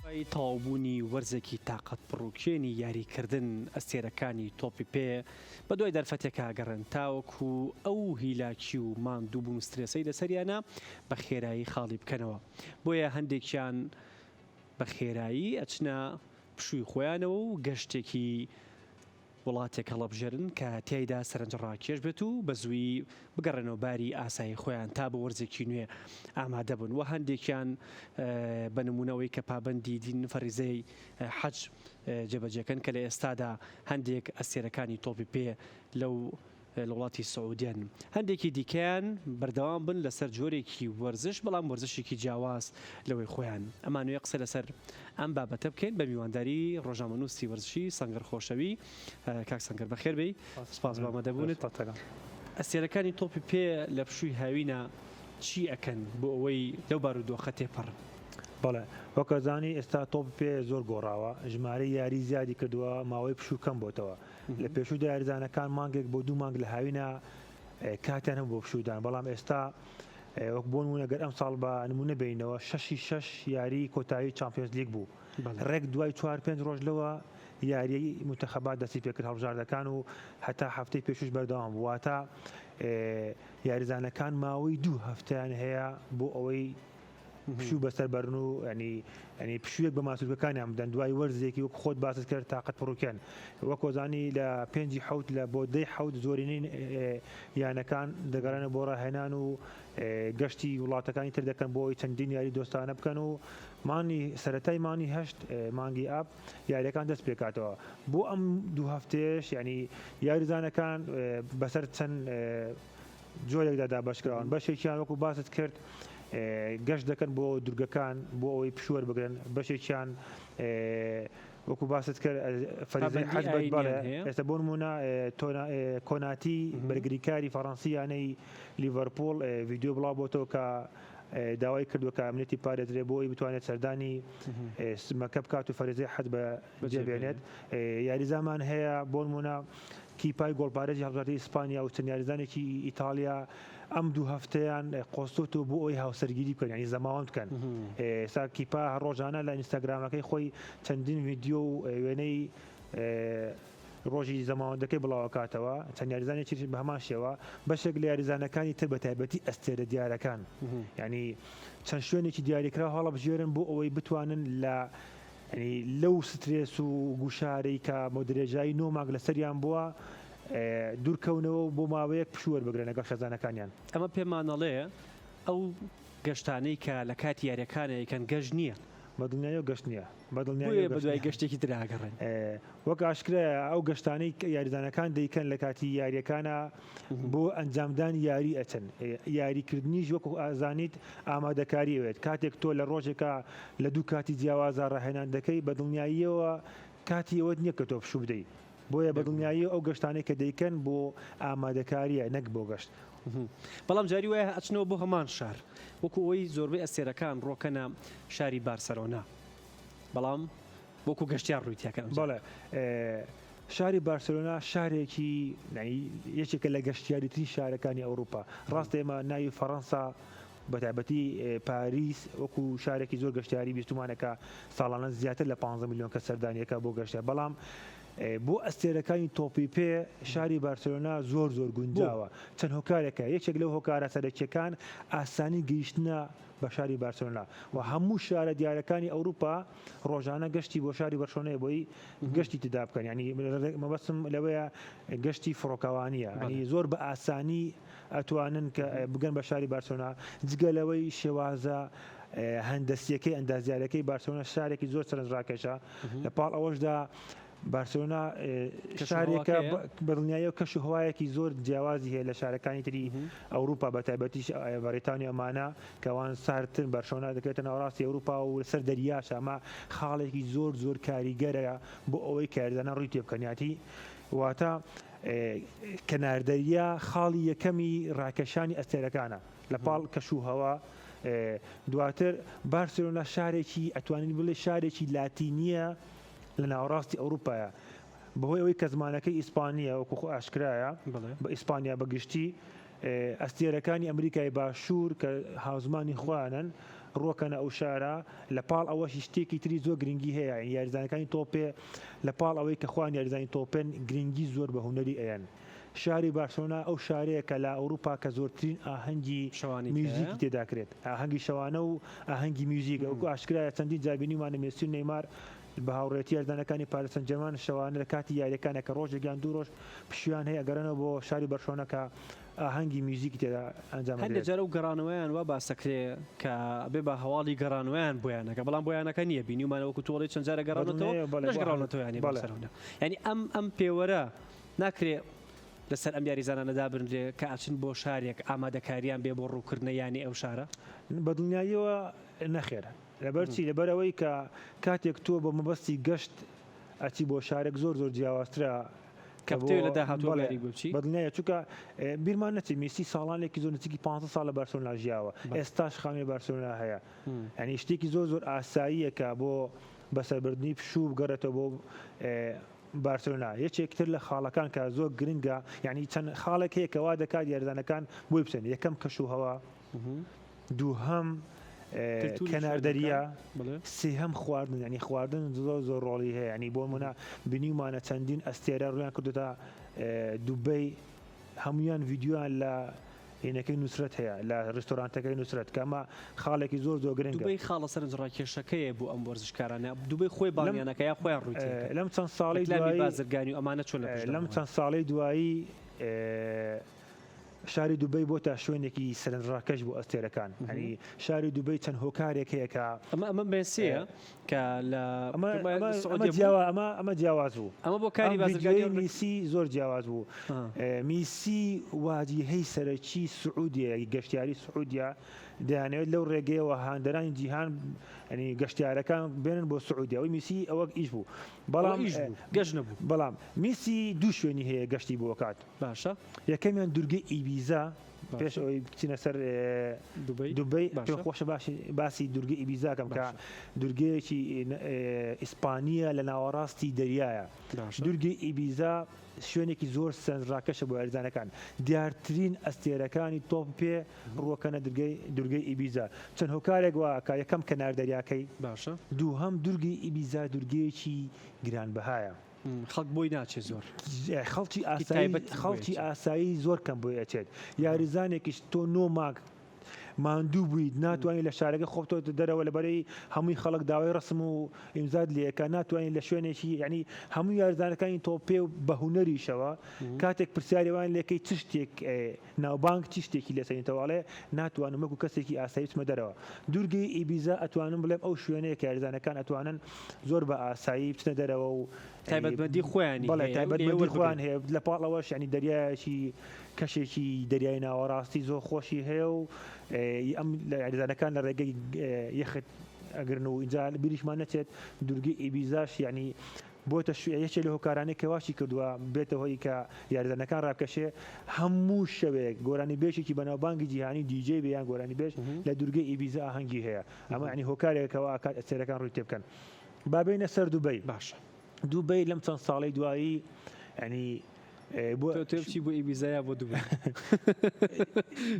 تەواوبوونی وەرزێکی تااقەت بڕووکێنی یاریکردن ئەستێرەکانی تۆپی پێ بە دوای دەرفەتێکا گەڕن تاوەکو ئەو هیلاکی و ماندوو بوون سترێسەی لەسەریانە بە خێرایی خاڵی بکەنەوە. بۆیە هەندێکیان بە خێرایی ئەچنە پشووی خۆیانەوە و گەشتێکی وڵاتێک هەڵەبژێرن کە تیایدا سەرنجڕاکێش بێت و بە زووی بگەڕێنەوە باری ئاسایی خۆیان تا بە وەرزێکی نوێ ئامادە بن و هەندێکیان بە نمونەوەی کە پابەندی دین فەریزەی حەج جێبەجێکەن کە لە ئێستادا هەندێک ئەستێرەکانی تۆپی پێ لەو لە وڵاتی سعودیان هەندێکی دیکەیان بەردەوام بن لەسەر جۆرێکی وەرزش بەڵام وەرزشێکی جیاواز لەوەی خۆیان ئەمانوێ قسە لەسەر ئەم بابەتە بکەین بە میوانداری ڕۆژنامەنووسی وەرزشی سەنگەر خۆشەوی کاک سەنگەر بەخێر بێی سپاس بە ئامادەبوونت. ئەستێرەکانی تۆپی پێ لە پشووی هاوینە چی ئەکەن بۆ ئەوەی لەو بارودۆخە تێپەڕن؟ بەڵێ وەکەزانی ئێستا تۆپ پێ زۆر گۆڕاوە ژمارەی یاری زیادی کردووە ماوەی پشوو کەم بۆتەوە لە پێشوو یاریزانەکان مانگێک بۆ 2 مانگ لە هاوینە کاتیان هەم بۆ پشودان بەڵام ئێستا وەک بۆ نمونە گەر ئەم ساڵ بە نمونە بینەوە 6 یاری کۆتایی چامپیۆنز لیگ بوو ڕێک دوای 4-5 ڕۆژ لەوە یاری متەخەبات دەستی پێکرد هەڵبژاردەکان و هەتا هەفتەی پێشوش بەردەوام بوو واتە یاریزانەکان ماوەی 2 هەفتیان هەیە بۆ ئەوەی پشوو بەسەر بەرن و ینی پشوویەک بە ماسوولەکانیان بدەن دوای وەرزێکی وەک خۆت باست کرد تااقەت پڕوکێن وەکۆزانی لە 5 حوت لە بۆ 10 حوت زۆرینەی یانەکان دەگەڕێنە بۆ ڕاهێنان و گەشتی وڵاتەکانی تر دەکەن بۆی چەندین یاری دۆستانە بکەن و مانی سەرەتای مانی 8 مانگی ئاب یاریەکان دەست پێکاتەوە بۆ ئەم 2 هەفتەیەش ینی یاریزانەکان بەسەر چەند جۆرێکدا دابەشکراون بەشێکیان وەکو باست کرد گەشت دەکەن بۆ دورگەکان بۆ ئەوەی پشووەر بگرن بەشێکیان وەکو باست کرد فەریزەی حەج بەڵێ ئێستا بۆ نمونە کۆناتی بەرگریکاری فەڕەنسییانەی لیڤەرپۆڵ ڤیدیۆ بڵاو بۆتەوە کە داوای کردووە کە ئەمنێتی پارێزرێ بۆی بتوانێت سەردانی سمەکە بکات و فەریزەی حەج بەجێبێنێت یاریزامان هەیە بۆ نمونە کیپای گۆڵپارێزی هەڵبژاردنی ئیسپانیا و چەند یاریزانێکی ئیتالیا ئەم 2 هەفتەیان قۆستۆتەوە بۆ ئەوی هاوسەرگیری بکەن ینی زەماوەند بکەن ئێستا کیپا ڕۆژانە لە ئینستاگرامەکەی خۆی چەندین ڤیدیۆ و وێنەی ڕۆژی زەماوەندەکەی بڵاوکاتەوە چەند یاریزانێکی بە هەمان شێوە بەشێک لە یاریزانەکانی تر بە تایبەتی ئەستێرە دیارەکان ینی چەند شوێنێکی دیاریکرا هەڵەبژێرن بۆ ئەوەی بتوانن لە لەو سترێس و گوشارەی کە مۆدرێژایی 9 مانگ لەسەریان بووە دوورکەونەوە بۆ ماوەیەک پشووەر بگرێنە گەشت خێزانەکانیان ئەمە پێمانەڵەیە ئەو گەشتانەی کە لە کاتی یاریەکانە یەکەن گەشت نییە بەدڵنیایە گەشت نییە بەدوای گەشتێکی دراگەڕێن وەک ئاشکرایە ئەو گەشتانەی یاریزانەکان دەیکەن لە کاتی یاریەکانە بۆ ئەنجامدانی یاری ئەچن یاریکردنیش وەکو ئازانیت ئامادەکاریەوێت کاتێک تۆ لە ڕۆژێکە لە 2 کاتی جیاوازە ڕاهێنان دەکەی بەدڵنیاییەوە کاتی ئەوەت نییە کە تۆ پشوو بدەیت بۆیە بەدڵنیایی ئەو گەشتانەی کە دەیکەن بۆ ئامادەکاریە نەک بۆ گەشت بەڵام جاری وایە ئەچنەوە بۆ هەمان شار وەکو ئەوەی زۆربەی ئەستێرەکان ڕۆکەنە شاری بارسەلۆنا بەڵام وەکو گەشتیان ڕووی تێکەن بەڵێ شاری بارسەلۆنا شارێکی یەکێکە لە گەشتیاریتری شارەکانی ئەوروپا ڕاست ئێمە ناوی فەڕەنسا بەتایبەتی پاریس وەکو شارێکی زۆر گەشتیاری بیستمانەکە ساڵانە زیاتر لە 15 میلیۆن کە سەردانیەکە بۆ گەشتە بەڵام بۆ ئەستێرەکانی تۆپی پێ شاری بارسەلۆنا زۆر گونجاوە چەند هۆکارێکە یەکێک لەو هۆکارە سەرەکیەکان ئاسانی گەیشتنە بە شاری بارسەلۆنا و هەموو شارە دیارەکانی ئەوروپا ڕۆژانە گەشتی بۆ شاری بارسەلۆنای بۆی گەشتی تدا بکەن ینی مەبەستم لەوەیە گەشتی فڕۆکەوانیە ینی زۆر بە ئاسانی ئەتوانن کە بگەن بە شاری بارسەلۆنا جگە لەوەی شێوازە هەندەسیەکەی ئەندازیارەکەی بارسەلۆنا شارێکی زۆر سەرنجڕاکێشە لە پاڵ ئەوەشدا بارسەلۆنا شارێکە بەدڵنیاییەوە کەش و هەوایەکی زۆر جیاوازی هەیە لە شارەکانی تری ئەوروپا بە تایبەتی بەریتانی ئەمانە کەوان سارتن بارسەلۆنا دەکرێتە ناوەڕاستی ئەوروپا و لەسەر دەریاش ئەمە خاڵێکی زۆر کاریگەرە بۆ ئەوەی کاریزانە ڕووی تێ بکەنیاتی واتە کەناردەریا خاڵی یەکەمی ڕاکێشانی ئەستێرەکانە لە پاڵ کەش و هەوا دواتر بارسەلۆنا شارێکی ئەتوانین بڵێ شارێکی لاتینیە لە ناوەڕاستی ئەوروپایە بەهۆی ئەوەی کە زمانەکەی ئیسپانیە وەکو ئاشکرایە بە ئیسپانیا بەگشتی ئەستێرەکانی ئەمریکای باشوور کە هاوزمانی خۆیانن ڕۆکەنە ئەو شارە لە پاڵ ئەوەشی شتێکی تری زۆر گرنگی هەیە یاریزانەکانی تۆپێ لە پاڵ ئەوەی کە خوان یاریزانی تۆپێن گرنگی زۆر بە هونەری ئەیان شاری بارسلۆنا ئەو شارەیە کە لە ئەوروپا کە زۆرترین ئاهەنگی میوزیکی تێداکرێت ئاهەنگی شەوانە و ئاهەنگی میوزیک ئەو ئاشکرایە چەندین جابینیمانە مێسی و نەیمار بە هاوڕێتی یاریزانەکانی پاریس سەن ژەرمان شەوانە لە کاتی یاریەکانە کە ڕۆژێکیان دوو ڕۆژ پشیان هەیە گەڕێنەوە بۆ شاری بارسلۆنا کە ئاهەنگی میوزیکی تێدا ئەنجام هەندێک جارە و گەڕانەوەیان وا باسەکرێ کە بێ بە هەواڵی گەڕانەوەیان بۆیانەکە بەڵام بۆیانەکە نییە بینیمانەوەکو تۆڵی چەند جارە گەڕانەوە ینی بەسەرونە ینی ئەم پێوەرە ناکرێ لەسەر ئەم یاریزانانەدا بنرێ کە ئاچن بۆ شارێک ئامادەکاریان بێ بۆ ڕووکردنە ینی ئەو شارە بە دڵنیاییەوە نەخێرە لەبەرچی لەبەرەوەی کە کاتێک تۆ بە مەبەستی گەشت ئەچی بۆ شارێک زۆر جیاوازترە کەپتێ لە داهاتوە بەدڵنیایە چونکە بیرمان نەچی میسی ساڵانێکی زۆر نزیکی 15 ساڵ لە بارسلۆنا ژیاوە ئێستاش خامی بارسلۆنا هەیە ینی شتێکی زۆر ئاساییەکە بۆ بەسەربردنی پشوو بگەڕێتەوە بۆ بارسلۆنا یەکێکتر لە خاڵەکان کە زۆر گرنگە یعنی چەند خاڵێک هەیە کەوا دەکات یاریزانەکان بۆی بچن یەکەم کەشوهەوا دووهەم کەناردەریە سێهەم خواردن ینی خواردن زۆر ڕۆڵی هەیە ینی بۆ منە بینیمانە چەندین ئەستێرە ڕویان کردوتە دوبەی هەمویان ڤیددیویان لە هینەکەی نووسرەت هەیە لە ڕستۆرانتەکەی نووسرەت کەمە خاڵێکی زۆر گرنگە دوبەی خاڵە سەرنجڕاکێشەکەیە بۆ ئەم وەرزشکارانە دوبەی خۆی باڵیانەکە یا خۆیان ڕووی لەم چەند ساڵی دوایی بازرگانی و ئەمانە چۆن لەم چەند ساڵی دوایی شاری دوبەی بۆ تا شوێنێکی سەرنجڕاکەش بۆ ئەستێرەکان هەنی شاری دوبەی چەند هۆکارێک هەیە کە ئەمە بێسیە کە لە ئەمە جیاواز بوو ئەمە بۆ کاری بازرگانی میسی زۆر جیاواز بوو میسی واجهەی سەرەکی سعودیە گەشتیاری سعودیا دەیانەوێت لەو ڕێگەیەوە هاندەرانی جیهان ینی گەشتیارەکان بێنن بۆ سعودیا ئەوی میسی ئەوە ئیش بوو بەڵام گەشت نەبوو بەڵام میسی دوو شوێنی هەیە گەشتی بۆ کات باشە یەکەمیان دورگەی ئیبیزا پێش ئەوەی بچینە سەر دوبەی خۆشە باسی دورگەی ئیبیزاکەم کە دورگەیەکی ئیسپانیە لە ناوەڕاستی دەریایە دورگەی ئیبیزا شوێنێکی زۆر سەرنجڕاکەشە بۆ یاریزانەکان دیارترین ئەستێرەکانی تۆپ پێ ڕوەکەنە دورگەی ئیبیزا چەند هۆکارێک وە کە یەکەم کەناردەریاکەی باشە دووهەم دورگەی ئیبیزا دورگەیەکی گرانبەهایە خەڵک بۆی ناچێت زۆر خەڵکی ئاسایی زۆر کەم بۆی ئەچێت یاریزانێکیش تۆ نۆماک ماندوو بوویت ناتوانانی لە شارەکە خۆبتۆ دەرەوە لەبەرەی هەمووی خەڵک داوای ڕسم و ئیمزاد لێەکە ناتوانین لە شوێنێکی ینی هەموو یاریزانەکانی تۆ پێ و بە هونەریشەوە کاتێک پرسیاریوان لەکەی چ شتێک ناوبانک چ شتێکی لەسەرینتەواڵێ ناتوانم وەکو کەسێکی ئاسایی بچمە دەرەوە دورگەی ئیبیزا ئەتوانم بڵێم ئەو شوێنەیە کە یاریزانەکان ئەتوانن زۆر بە ئاسایی بچنە دەرەوە و تایبەتمەندی خۆیانی بەڵێ تایبەتمەندی خۆیان هەیە لە پاڵەوەش ینی دەریایەکی کەشێکی دەریای ناوەڕاستی زۆر خۆشی هەیە و ئەم یاریزانەکان لە ڕێگەی یەخت ئەگرن و اینجا بیریشمان نەچێت دورگەی ئیبیزاش ینی بۆتە یەکێک لە هۆکارانەی کەواشی کردووە بێتە هۆی کە یاریزانەکان ڕاکەشێ هەموو شەوێک گۆرانی بێشێکی بەناوبانگی جیهانی دیجێ بێیان گۆرانی بێش لە دورگەی ئیبیزا ئاهەنگی هەیە ئەمە ینی هۆکارێکەوە کات ئەستێرەکان ڕووی تێ بکەن بابێنە سەر دوبەی باشە دوبەی لەم چەند ساڵی دوایی ینی تۆچی بۆ ئیبیزایە بۆ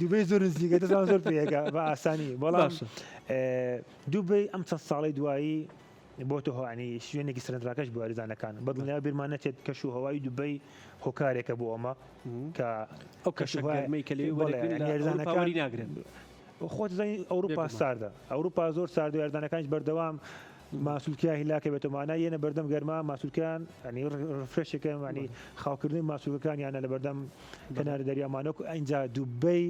دوبەی زۆر نزیکە دەزان زۆر پێەکە بە ئاسانی بەڵام دوبەی ئەم چەند ساڵی دوایی بۆتە هۆنی شوێنێکی سەرنجڕاکەش بۆ یاریزانەکان بەدڵنیا بیرمان نەچێت کەش و هەوای دوبەی هۆکارێکە بۆ ئەمە کە ئەو کەشەکەی کە یاریزانەکانی ناگرن خۆت زانی ئەوروپا ساردە ئەوروپا زۆر سارد و یاریزانەکانش بەردەوام ماسوولکیا هیلاکە بێتەمانە یەنە بەردەم گەرما ماسوولکیان ئەنی ڕفرشەکەم ینی خاوکردنی ماسوولەکان یانە لە بەردەم کەنار دەریامانە و ئەینجا دوبەی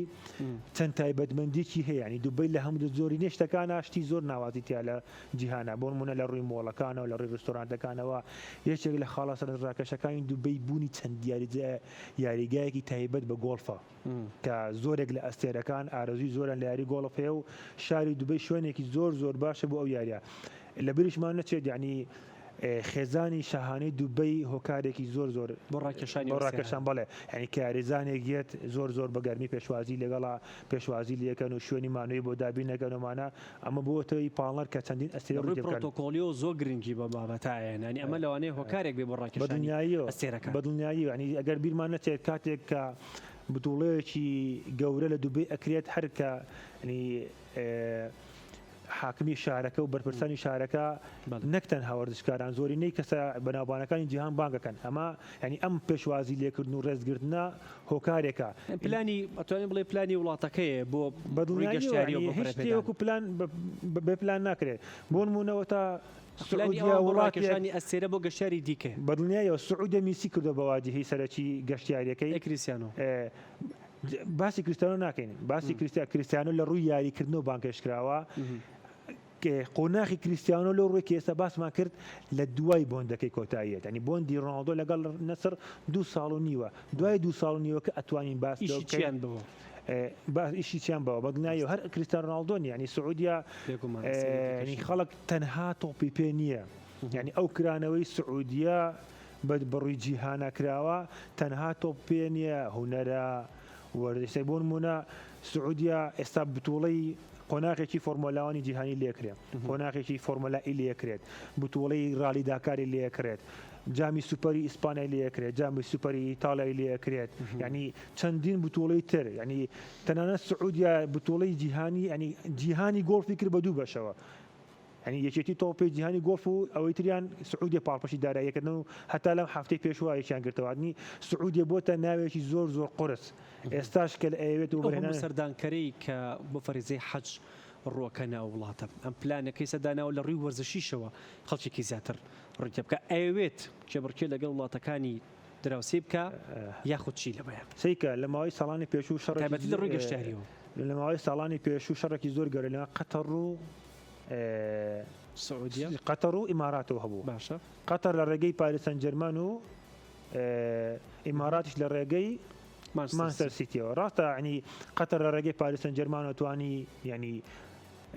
چەند تایبەتمەندێکی هەیە ینی دوبەی لە هەموو زۆری نێشتەکانە شتی زۆر ناوازی تیا لە جیهانە بۆ نمونە لە ڕووی مۆڵەکانەوە لە ڕووی ڕستۆرانتەکانەوە یەکێک لە خاڵە سەرنجڕاکێشەکانی دوبەی بوونی چەند یاریگایەکی تایبەت بە گۆڵفە کە زۆرێک لە ئەستێرەکان ئارەزوی زۆرن لە یاری گۆڵف هەیە و شاری دوبەی شوێنێکی زۆر باشە بۆ ئەو یاریە لە بریشمان نەچێت ینی خێزانی شاهانەی دوبەی هۆکارێکی زۆر بۆ ڕاکێشان بڵێ ینی کە یاریزانێک گێت زۆر بە گەرمی پێشوازی لەگەڵا پێشوازی لەکەن و شوێنی مانوی بۆ دابینەکەنەوەمانە ئەمە بۆتەوەی پاڵەر کە چەندین ئەستێرە پرۆتۆکۆلیۆ زۆر گرنگی بە بابەتایە ینی ئەمە لەوانەیە هۆکارێک بێ بۆ ڕاکێشانی ئەستێرەکان بەدڵنیایی ینی ئەگەر بیرمان نەچێت کاتێک کە بتوڵەیەکی گەورە لە دوبەی ئەکرێت هەرکە حاکمی شارەکە و بەرپرسانی شارەکە نەکتەنها وەرزشکاران زۆرینەی کەسە بەناوبانەکانی جیهان بانگەکەن ئەمە ینی ئەم پێشوازی لێکردن و ڕێزگرتنە هۆکارێکە پلانی ئەتوانین بڵێ پلانی وڵاتەکەیە بۆ بەدڵنیایی هیچ شتێوەکو پلان بێ پلان ناکرێت بۆ نمونەوە تا سعودیا وڵاتەکانی ئەسێرە بۆ گەشتیاری دیکە بەدڵنیایەوە سعودە میسی کردو بەواجهی سەرەکی گەشتیاریەکەی کریستیانۆ باسی کریستیانۆ ناکەین باسی کریستیانۆ لە ڕووی یاریکردنەوە بانکێشکراوە قۆناغی کریستیانۆ لەو ڕووی کە ئێستا باسمان کرد لە دوای بۆندەکەی کۆتاییەت ینی بۆندی ڕۆناڵدۆ لەگەڵ نەسر 2 ساڵ و نیوە دوای 2 ساڵ و نیوەکە ئەتوانین باس چیان بەوە ئیشی چیان بەوە بەدڵنیایەوە هەر کریستیان ڕۆناڵدۆ ینی سعودیا خەڵک تەنها تۆپی پێ نییە ینی ئەو کرانەوەی سعودیا بەڕووی جیهانە کراوە تەنها تۆپ پێ نییە هونەرە وەردەشتێک بۆ نمونە سعودیا ئێستا بتوڵەی قۆناغێکی فۆرمۆلاوانی جیهانی لێکرێت قۆناغێکی فۆرمۆلای لێکرێت بتوڵەی ڕالی داکاری لێکرێت جامی سوپەری ئیسپانیای لێکرێت جامی سوپەری ئیتاڵیای لێکرێت ینی چەندین بتوڵەی تر ینی تەنانەت سعودیا بتوڵەی جیهانی ینی جیهانی گۆڵفی کرد بە دوو بەشەوە ینی یەکێتی تۆپی جیهانی گۆڵف و ئەوەی تریان سعودیا پاڵپەشی داراییەکردن و هەتا لەم هەفتەی پێشوایەکیان گرتەوەنی سعودیا بۆتە ناوێکی زۆر قورس ئێستاش کە ئەوێت و بەهێنان سەردانکەرەی کە بۆ فەریزەی حەج ڕووەکە ناو وڵاتە ئەم پلانەکەی سەداناوە لە ڕووی وەرزشیشەوە خەڵکێکی زیاتر ڕووی بکە ئەوێت کێبڕکێ لەگەڵ وڵاتەکانی دراوسی بکە یاخود چی لەبەیە سەیکە لە ماوەی ساڵانی پێشوو شەڕێتی لە ڕووی گەشتیاریەوە لە ماوەی ساڵانی پێشوو شەڕێکی زۆر گەورە لە قەتەر و سعودیا قەتەر و ئیماراتەوە هەبوو باشە قەتەر لە ڕێگەی پاریس سەن ژەرمەن و ئیماراتیش لە ڕێگەی مانچستەر سیتیەوە ڕاستە ینی قەتەر لە ڕێگەی پاریس سەن ژەرمەن توانی ینی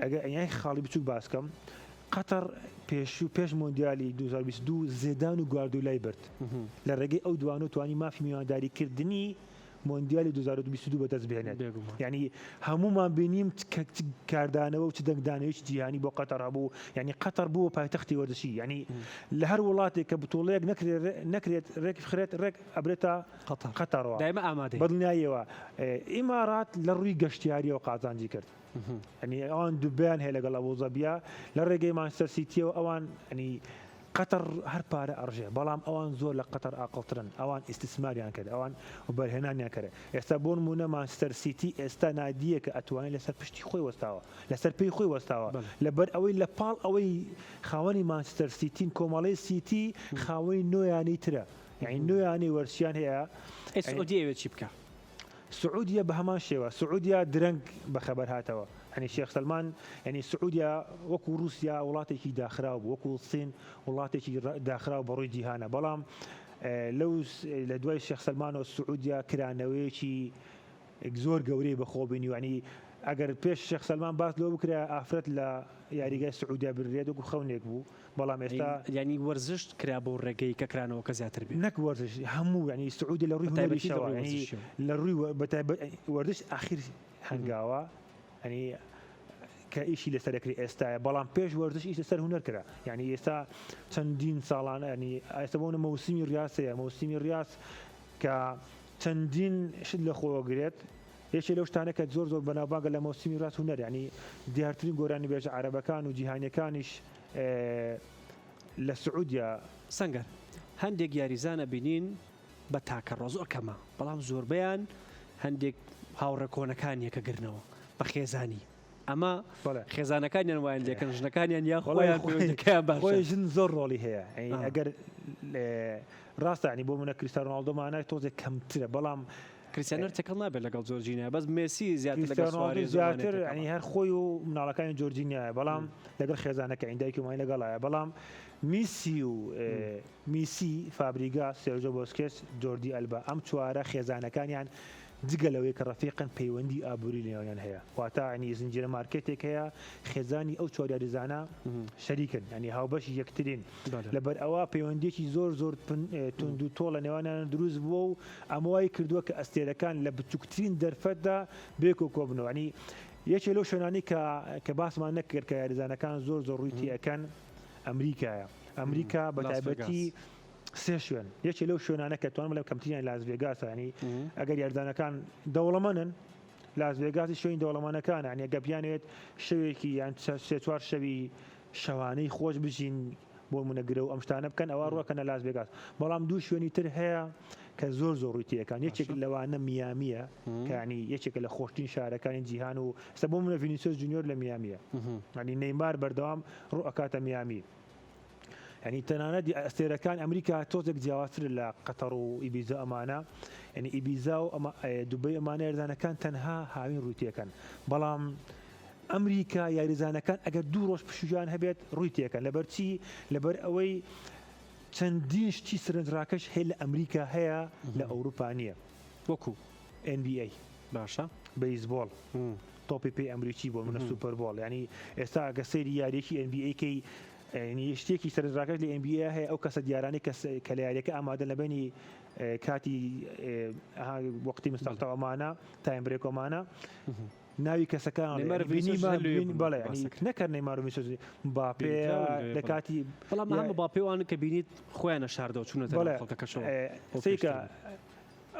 ئەگەر خاڵی بچووک باسکەم قەتەر پێش مۆندیالی 2022 زێدان و گواردیۆلای برد لە ڕێگەی ئەو دوانە توانی مافی میوانداریکردنی مۆندیالی 2022 بەدەست بهێنێت ینی هەمومان بینیم کاردانەوە و چ دەنگدانەوەی جیهانی بۆ قەتەر هەبوو ینی قەتەر بووە پایتەختی وەرزشی ینی لە هەر وڵاتێک کە بتوڵەیەک نەکرێت ڕێک بخرێت ڕێک ئەبرێتە قەتەرەوە دایمە ئامادە بەدڵنیاییەوە ئیمارات لە ڕووی گەشتیاریەوە قازانجی کرد ینی ئەوان دووبیان هەیە لەگەڵ ئەبوزەبیا لە ڕێگەی مانچستەر سیتیەوە ئەوان ینی قەتەر هەر پارە ئەڕژێ بەڵام ئەوان زۆر لە قەتەر ئاقلترن ئەوان ئیسtisماریان کرد ئەوان بەرهێنانیان کرد ئێستا بۆ نمونە مانچستەر سیتی ئێستا نادیە کە ئەتوانێت لەسەر پشتی خۆی وەستاوە لەسەر پێی خۆی وەستاوە لەبەر ئەوەی لە پاڵ ئەوەی خاوەنی مانچستەر سیتین کۆمەڵەی سیتی خاوەنی نۆیانی ترە یعنی نۆیانی وەرزشیان هەیە سعودیەوێت چی بکە سعودیا بە هەمان شێوە سعودیا درەنگ بەخەبەر هاتەوە ینی شێخ سەلمان ینی سعودیا وەکو رووسیا وڵاتێکی داخراو بوو وەکو سین وڵاتێکی داخراو بەڕووی جیهانە بەڵام لە دوای شێخ سەلمانەوە سعودیا کرانەوەیەکی زۆر گەورەی بەخۆبینی ینی ئەگەر پێش شێخ سەلمان باس لەوە بکرا ئافرەت لە یاریگای سعودیا بڕێت وەکو خەونێک بوو بەڵام ئێستا ینی وەرزش کرا بۆ ڕێگەی کە کرانەوە کە زیاتر بێت نەک وەرزش هەموو ینی سعودی لە ڕووی هونەریشەوە لە ڕووی وەرزش ئاخیر هەنگاوە ینی کە ئیشی لەسەرکری ئێستاە بەڵام پێش وەرزش ئیش لەسەر هونەر کرا یعنی ئێستا چەندین ساڵانە ینی ئێستا بۆنە مەوسیمی ڕاستەیە مەوسیمی ڕاست کە چەندین شت لە خۆگرێت یەکێ لەو شتانە کە زۆر بەناوبانگە لە مەوسیمی ڕاست هونەر ینی دیارترین گۆرانی بێژە عەرەبەکان و جیهانیەکانیش لە سعودیا سەنگەر هەندێک یاریزانە بینین بە تاکەڕۆ زۆر کەمە بەڵام زۆربیان هەندێک هاوڕە کۆنەکانیەکە گرنەوە بە خێزانی ئەمە خێزانەکانیان وایان لێکن ژنەکانیان یا خۆیان ژن زۆر ڕۆڵی هەیە ئەگەر ڕاستانی بۆ منە کریستیانۆ رۆناڵدۆمانای تۆزێک کەمترە بەڵام کریستیانۆ تێکەڵ نابێت لەگەڵ جۆرجینیا بەس مێسی زیاتر ینی هەر خۆی و مناڵەکانی جۆرجینیایە بەڵام لەگەڵ خێزانەکە ئیندایکی ومای لەگەڵایە بەڵام میسی فابریگا سێرجۆ بۆسکێس جۆردی ئەلبا ئەم چوارە خێزانەکانیان جگە لەوەی کە ڕەفیقن پەیوەندی ئابووری لێیان هەیە واتە ینی زنجیرە مارکێتێک هەیە خێزانی ئەو چوار یاریزانە شەریکن ینی هاوبەشی یەکترین لەبەر ئەوە پەیوەندیەکی زۆر تونند و تۆ لە نێوانیان دروست بووە و ئەمەوای کردووە کە ئەستێرەکان لە بچووکترین دەرفەتدا بێک و کۆبنەوە ینی یەکێ لەو شوێنانی کە باسمان نەکرد کە یاریزانەکان زۆر ڕوویتی ئەەکەن ئەمریکایە ئەمریکا بەتایبەتی سێ شوێن یەکێ لەو شوێنانە کە توانم بڵێم کەمترین لاس ڤێگاسە ینی ئەگەر یاریزانەکان دەوڵەمەندن لاس ڤێگاسی شوێنی دەوڵەمانەکانە ینی گەپیانێت شەوێکی یان سێ چوار شەوی شەوانەی خۆش بژین بۆ منەگرە و ئەم شتانە بکەن ئەوە ڕوەکەنە لاس ڤێگاس بەڵام دوو شوێنی تر هەیە کە زۆر ڕوویتیەکان یەکێک لەوانە میامیە کە ینی یەکێکە لە خۆشترین شارەکانی جیهان و سە بۆ منە ڤینیسیۆس جونیۆر لە میامیە ینی نەیمار بەردەوام ڕوو ئەکاتە میامی ینی تەنانەت ئەستێرەکان ئەمریکا تۆزێک جیاوازتر لە قەتەڕ و ئیبیزا ئەمانە ینی ئیبیزا و دوبەی ئەمانە یاریزانەکان تەنها هاوین ڕوویتیەکەن بەڵام ئەمریکا یاریزانەکان ئەگەر دوو ڕۆژ پشویان هەبێت ڕوویتیەکەن لەبەرچی لەبەر ئەوەی چەندین شتی سرنجڕاکەش هەیە لە ئەمریکا هەیە لە ئەوروپا نییە وەکو NBA باشە بەیزبۆڵ تۆپی پێی ئەمریکی بۆ منە سوپەربۆڵ ینی ئێستا ئەگە سەیری یاریەکی NBA-کەی شتێکی سەرنجڕاکەش لە NBA هەیە ئەو کەسە دیارانەی کە لە یاریەکە ئامادە لەبەنی کاتی وەقتی مستەقتە ئەمانە تایم برێکۆمانە ناوی کەسەکان بەڵێ نەکرد نەیمار و میسۆز مباپێ لە کاتی بەڵام هەم مباپێوان کە بینیت خۆیانە شاردەوە چوونەتە خەڵکەکەشەوە سەیکە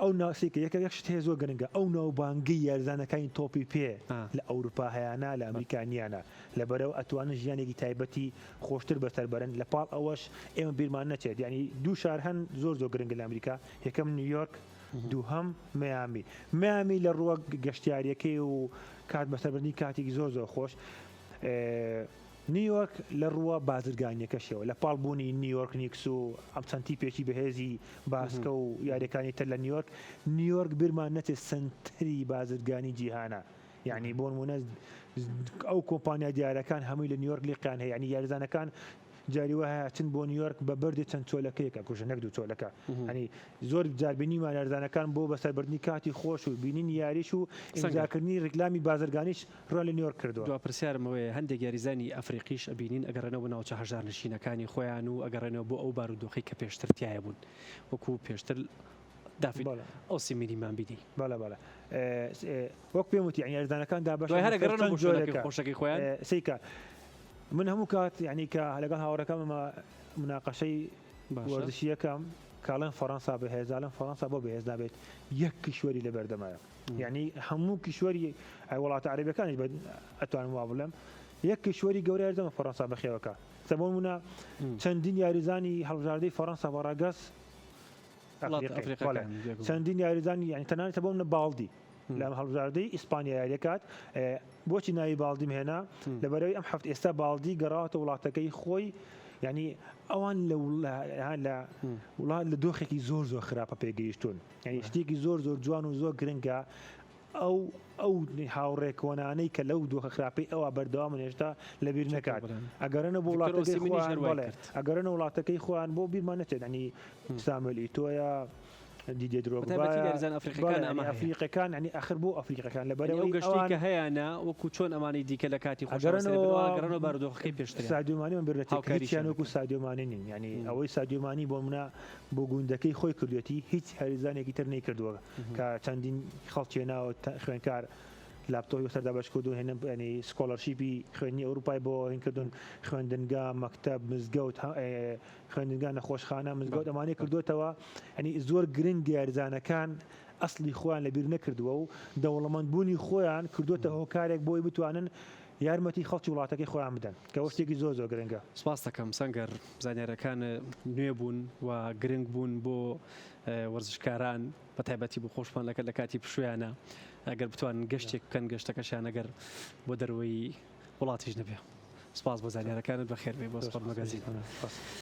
ئەو ناسیکە یەک شت هەیە زۆر گرنگە ئەو ناوبانگی یاریزانەکانی تۆپی پێ لە ئەوروپا هەیەە لە ئەمریکانیانە لەبەرەوە ئەتوانن ژیانێکی تایبەتی خۆشتر بەسەربەرن لە پاڵ ئەوەش ئێمە بیرمان نەچێت ینی دوو شار هەن زۆر گرنگە لە ئەمریکا یەکەم نیویۆرک دووهەم میامی لە ڕووە گەشتیاریەکەی و کات بەسەربردنی کاتێکی زۆر خۆش نیویۆرک لە ڕووە بازرگانیەکەشەوە لە پاڵبوونی نیویۆرک نیکس و ئەم چەندی پێکی بەهێزی باسکە و یاریەکانی تر لە نیویۆرک بیرمان نەچێت سنتری بازرگانی جیهانە یعنی بۆ نمونە ئەو کۆمپانیا دیارەکان هەمووی لە نیویۆرک لیقیان هەیە ینی یاریزانەکان جاری وایە چند بۆ نیویۆرک بە بەردێ چەند چۆلەکەیەکە کوژە نەک دوو چۆلەکە ینی زۆر جاربینیمان یاریزانەکان بۆ بەسەربردنی کاتی خۆش و بینین یاریش و ئیمزاکردنی ڕیکلامی بازرگانیش ڕۆ لە نیویۆرک کردووە دو پرسیارمەوەی هەندێک یاریزانی ئەفریقیش ئەبینین ئەگەڕێنەوە ناوچە هەژار نشینەکانی خۆیان و ئەگەڕێنەوە بۆ ئەو بارودۆخی کە پێشترتیایە بوون وەکو پێشتر دافید ئەو سیمیریمان بینی بەڵە وەک پێم وتی یاریزانەکان دابش هەرگەڕێنەوە خۆشەکەی خۆیان سیکە من هەموو کات یعنی کە لەگەڵ هاوڕەکەممە مناقەشەی وەرزشیەکەم کاڵێن فەڕەنسا بەهێزانم فەڕەنسا بۆ بەهێز نابێت یەک کیشوەری لە بەردەمایە یعنی هەموو کیشوەری وڵاتە عەرەبیەکانیش ئەتوانم وا بڵێم یەک کیشوەری گەورەی هەردەمە فەڕەنسا بەخێوەکە سەبوونە چەندین یاریزانی هەڵبژاردەی فەڕەنسا بەڕاگەز چەندین یاریزانی یعنی تەنانەت بۆ منە باڵدی لە هەڵبژاردەی ئیسپانیا یاریەکات بۆچی ناوی باڵدیم هێنا لەبەرەوەی ئەم هەفت ئێستا باڵدی گەڕاوەتە وڵاتەکەی خۆی ینی ئەوان لە وڵات لە دۆخێکی زۆر خراپە پێگەیشتون ینی شتێکی زۆر جوان و زۆر گرنگە ئەو هاوڕێکۆنانەی کە لەو دۆخە خراپەی ئەوە بەردەوام هێشتا لەبیر نەکات ئەگەرنە بۆ ئەگەرنە وڵاتەکەی خۆیان بۆ بیرمان نەچێت ینی ساموێل ئیتۆیە دیدێ درۆگبا ئەفریقەکان ینی ئەخر بۆ ئەفریقەکان لەبەرەوەی گەشتی کە هەیەە وەکو چۆن ئەمانی دیکە لە کاتی خۆشەوە بارودۆخەکەی پێشتر سادیۆمانی من بێتیان وەکو سادیۆمانی نین ینی ئەوەی سادیۆمانی بۆ منە بۆ گوندەکەی خۆی کردوێتی هیچ هەریزانێکی تر نەیکردووە کە چەندین خەڵکێناوە خوێنکار لاپتۆی سەردا بەشکردو هێنم ینی سکۆلەرشیپی خوێنی ئەوروپای بۆ هێنکردون خوێندنگا مەکتەب مزگەوت خوێندنگا نەخۆشخانە مزگەوت ئەمانەی کردوێتەوە ینی زۆر گرنگ یاریزانەکان ئەسلی خۆیان لەبیر نەکردووە و دەوڵەمەندبوونی خۆیان کردوێتە هۆکارێک بۆی بتوانن یارمەتی خەڵکی وڵاتەکەی خۆیان بدەن کە شتێکی زۆر گرنگە. سپاس دەکەم سەنگەر زانیارەکان نوێ بوون و گرنگ بوون بۆ وەرزشکاران بە تایبەتی بۆ خۆشمانەکە لە کاتی پشویانە ئەگەر بتوانن گەشتێک بکەن گەشتەکەشیان ئەگەر بۆ دەروەی وڵاتیش نەبێ. سپاس بۆ زانیارەکانت بەخێر بێ بۆ سپۆرت مەگازین.